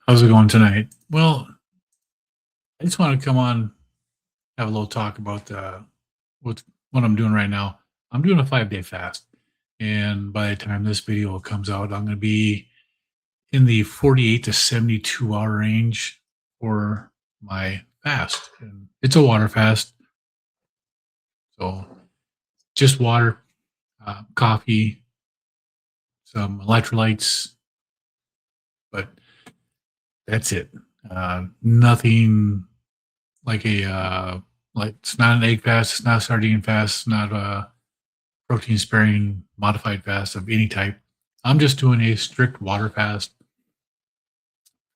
How's it going tonight? Well, I just want to come on, have a little talk about what what I'm doing right now. I'm doing a 5 day fast, and by the time this video comes out, I'm going to be in the 48 to 72 hour range for my fast. And it's a water fast, so just water, coffee, some electrolytes, but that's it. Nothing like it's not an egg fast, it's not a sardine fast, it's not a protein sparing modified fast of any type. I'm just doing a strict water fast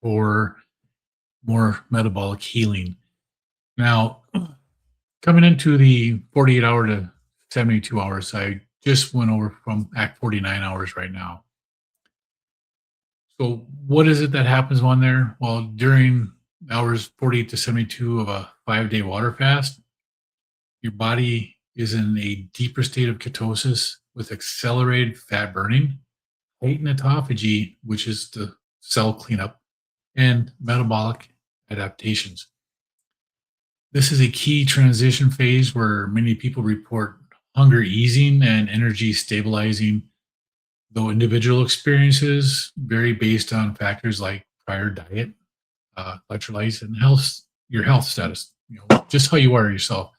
for more metabolic healing. Now, coming into the 48 hour to 72 hours, I just went over from at 49 hours right now. So what is it that happens on there? Well, during hours 48 to 72 of a 5 day water fast, your body is in a deeper state of ketosis with accelerated fat burning, heightened autophagy, which is the cell cleanup, and metabolic adaptations. This is a key transition phase where many people report hunger easing and energy stabilizing, though individual experiences vary based on factors like prior diet, electrolytes, and your health status, just how you are yourself.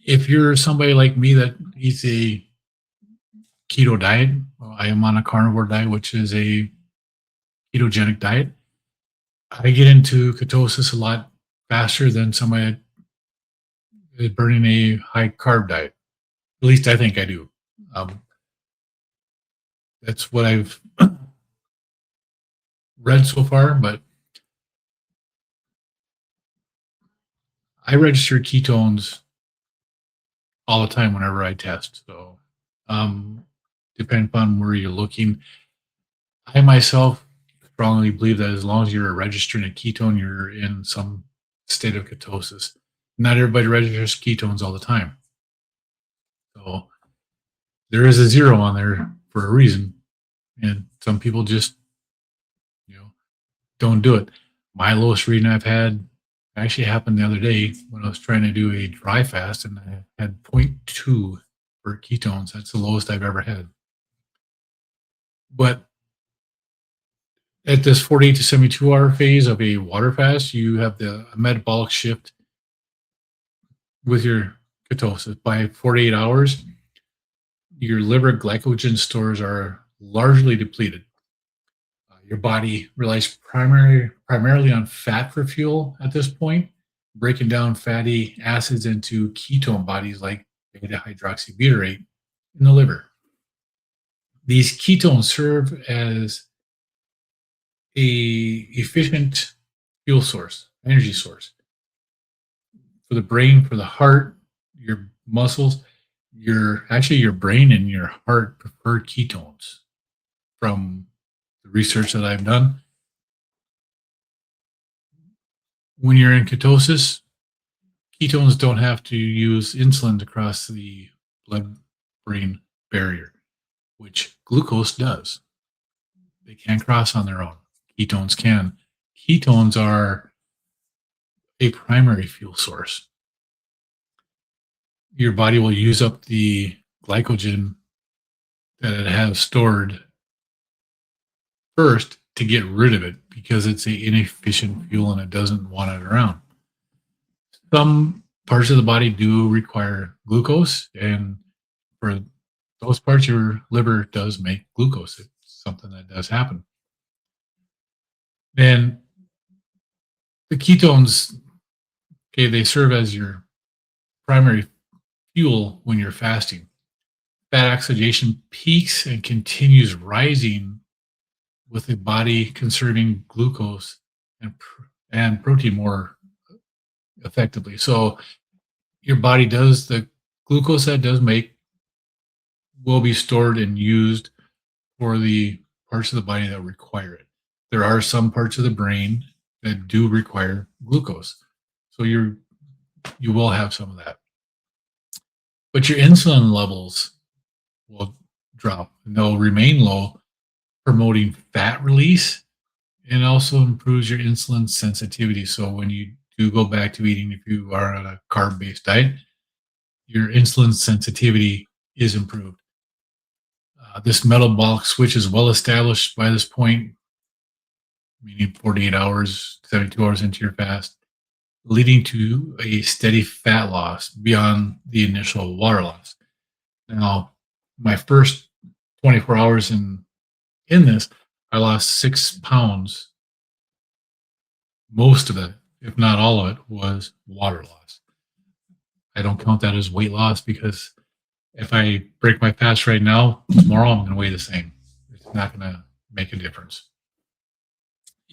If you're somebody like me that eats a keto diet, well, I am on a carnivore diet, which is a ketogenic diet. I get into ketosis a lot faster than somebody that is burning a high carb diet. At least I think I do. That's what I've read so far, but I register ketones all the time whenever I test. So, depending upon where you're looking, I myself strongly believe that as long as you're registering a ketone, you're in some state of ketosis. Not everybody registers ketones all the time. So there is a zero on there for a reason. And some people just, don't do it. My lowest reading I've had actually happened the other day when I was trying to do a dry fast, and I had 0.2 for ketones. That's the lowest I've ever had. But at this 48 to 72 hour phase of a water fast, you have the metabolic shift with your ketosis. By 48 hours, your liver glycogen stores are largely depleted. Your body relies primarily on fat for fuel at this point, breaking down fatty acids into ketone bodies like beta hydroxybutyrate in the liver. These ketones serve as a efficient fuel source, energy source for the brain, for the heart, your muscles. Your brain and your heart prefer ketones from the research that I've done. When you're in ketosis, ketones don't have to use insulin to cross the blood-brain barrier, which glucose does. They can't cross on their own. Ketones can. Ketones are a primary fuel source. Your body will use up the glycogen that it has stored first to get rid of it because it's an inefficient fuel and it doesn't want it around. Some parts of the body do require glucose, and for those parts, your liver does make glucose. It's something that does happen. And the ketones, they serve as your primary fuel when you're fasting. Fat oxidation peaks and continues rising with the body conserving glucose and protein more effectively. So your body does, the glucose that it does make will be stored and used for the parts of the body that require it. There are some parts of the brain that do require glucose. So you will have some of that. But your insulin levels will drop and they'll remain low, promoting fat release It also improves your insulin sensitivity. So when you do go back to eating, if you are on a carb-based diet, your insulin sensitivity is improved. This metabolic switch is well established by this point, meaning 48 hours, 72 hours into your fast, leading to a steady fat loss beyond the initial water loss. Now, my first 24 hours in this, I lost 6 pounds. Most of it, if not all of it, was water loss. I don't count that as weight loss because if I break my fast right now, tomorrow I'm going to weigh the same. It's not going to make a difference.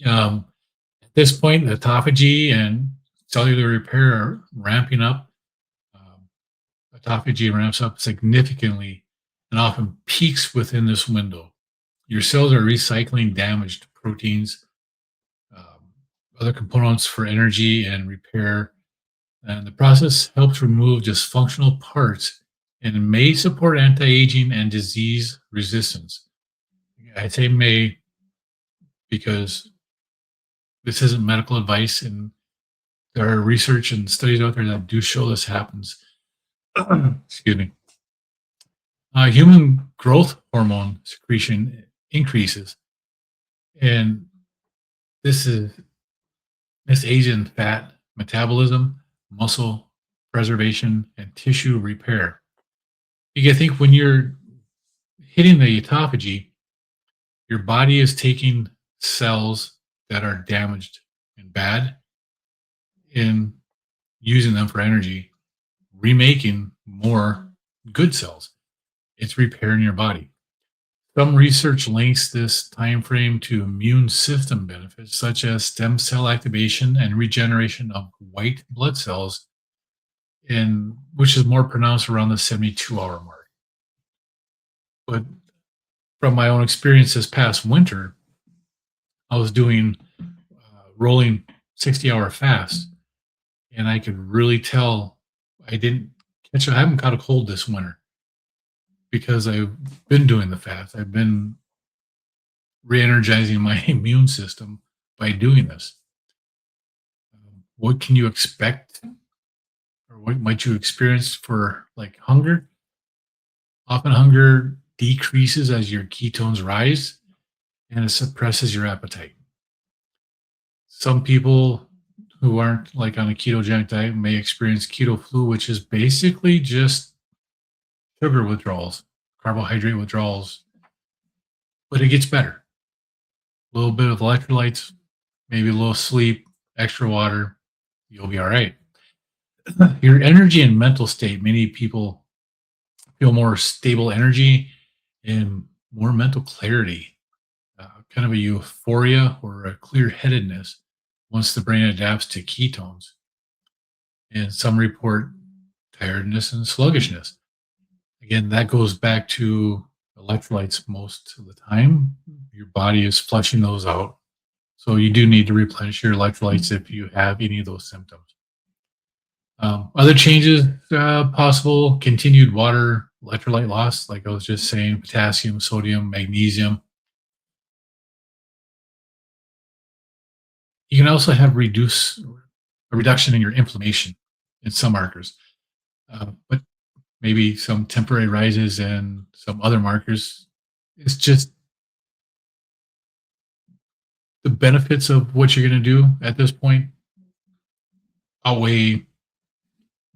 At this point, autophagy and cellular repair are ramping up. Um, Autophagy ramps up significantly and often peaks within this window. Your cells are recycling damaged proteins, um, other components for energy and repair. And the process helps remove dysfunctional parts and may support anti aging and disease resistance. I say may because this isn't medical advice, and there are research and studies out there that do show this happens. Excuse me. Human growth hormone secretion increases, and this is this aids in fat metabolism, muscle preservation, and tissue repair. You can think when you're hitting the autophagy, your body is taking cells that are damaged and bad and using them for energy, remaking more good cells. It's repairing your body. Some research links this time frame to immune system benefits, such as stem cell activation and regeneration of white blood cells, which is more pronounced around the 72-hour mark. But from my own experience this past winter, I was doing rolling 60-hour fast, and I could really tell I haven't caught a cold this winter because I've been doing the fast. I've been re-energizing my immune system by doing this. What can you expect, or what might you experience for like hunger? Often hunger decreases as your ketones rise, and it suppresses your appetite. Some people who aren't like on a ketogenic diet may experience keto flu, which is basically just sugar withdrawals, carbohydrate withdrawals, but it gets better. A little bit of electrolytes, maybe a little sleep, extra water, you'll be all right. Your energy and mental state, many people feel more stable energy and more mental clarity, kind of a euphoria or a clear headedness once the brain adapts to ketones. And some report tiredness and sluggishness. Again, that goes back to electrolytes most of the time. Your body is flushing those out. So you do need to replenish your electrolytes if you have any of those symptoms. Other changes possible: continued water electrolyte loss, like I was just saying, potassium, sodium, magnesium. You can also have a reduction in your inflammation in some markers, but maybe some temporary rises and some other markers. It's just the benefits of what you're going to do at this point outweigh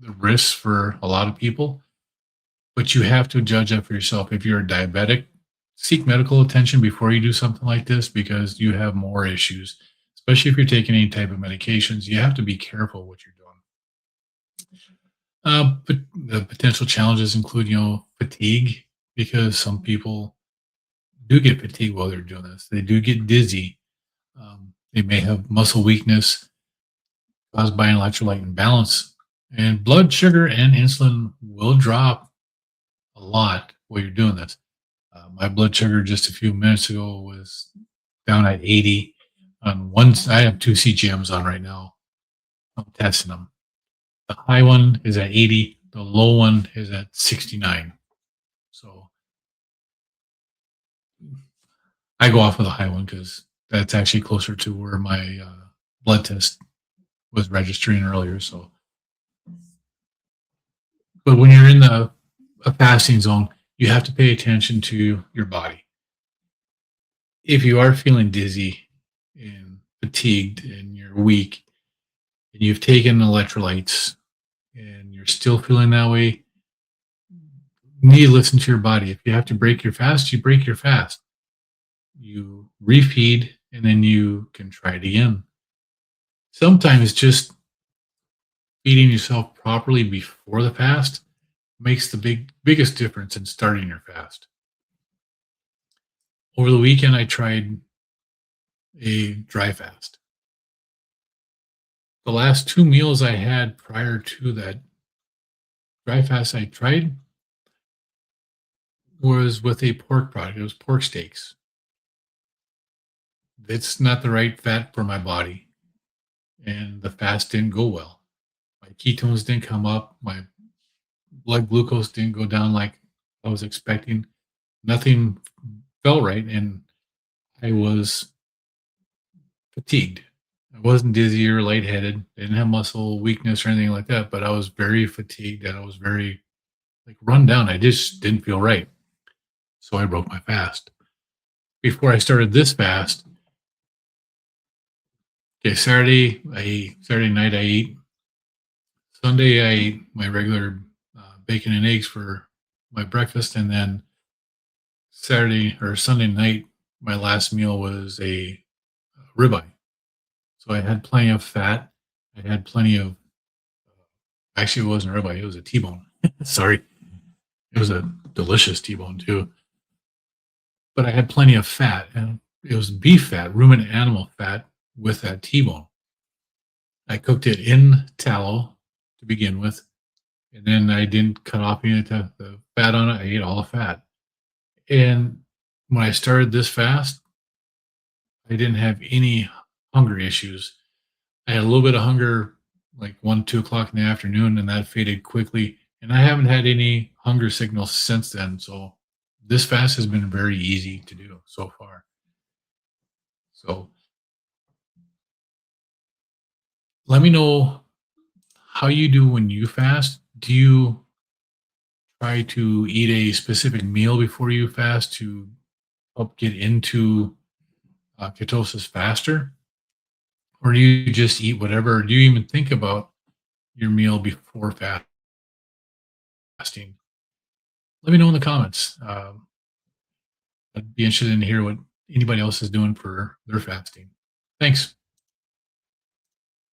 the risks for a lot of people, but you have to judge that for yourself. If you're a diabetic, seek medical attention before you do something like this because you have more issues, especially if you're taking any type of medications. You have to be careful what you're doing. But the potential challenges include, fatigue, because some people do get fatigued while they're doing this. They do get dizzy. They may have muscle weakness caused by an electrolyte imbalance, and blood sugar and insulin will drop a lot while you're doing this. My blood sugar just a few minutes ago was down at 80. I have 2 CGMs on right now. I'm testing them. The high one is at 80. The low one is at 69. So I go off of the high one because That's actually closer to where my blood test was registering earlier. So, but when you're in a fasting zone, you have to pay attention to your body. If you are feeling dizzy and fatigued and you're weak and you've taken electrolytes and you're still feeling that way, you need to listen to your body. If you have to break your fast, you break your fast. You refeed and then you can try it again. Sometimes just feeding yourself properly before the fast makes the biggest difference in starting your fast. Over the weekend, I tried a dry fast. The last two meals I had prior to that dry fast I tried was with a pork product. It was pork steaks. It's not the right fat for my body, and the fast didn't go well. My ketones didn't come up. My blood glucose didn't go down like I was expecting. Nothing felt right, and I was fatigued. I wasn't dizzy or lightheaded. I didn't have muscle weakness or anything like that, but I was very fatigued and I was very like run down. I just didn't feel right. So I broke my fast. Before I started this fast, okay, Saturday night I ate. Sunday I ate my regular bacon and eggs for my breakfast, and then Saturday or Sunday night, my last meal was a ribeye. So I had plenty of fat. I had plenty of. Actually, it wasn't a ribeye. It was a T-bone. Sorry, it was a delicious T-bone too. But I had plenty of fat, and it was beef fat, ruminant animal fat with that T-bone. I cooked it in tallow to begin with, and then I didn't cut off any of the fat on it. I ate all the fat. And when I started this fast, I didn't have any hunger issues. I had a little bit of hunger like 1, 2 o'clock in the afternoon, and that faded quickly. And I haven't had any hunger signals since then. So this fast has been very easy to do so far. So let me know how you do when you fast. Do you try to eat a specific meal before you fast to help get into ketosis faster? Or do you just eat whatever? Or do you even think about your meal before fasting? Let me know in the comments. I'd be interested in hear what anybody else is doing for their fasting. Thanks.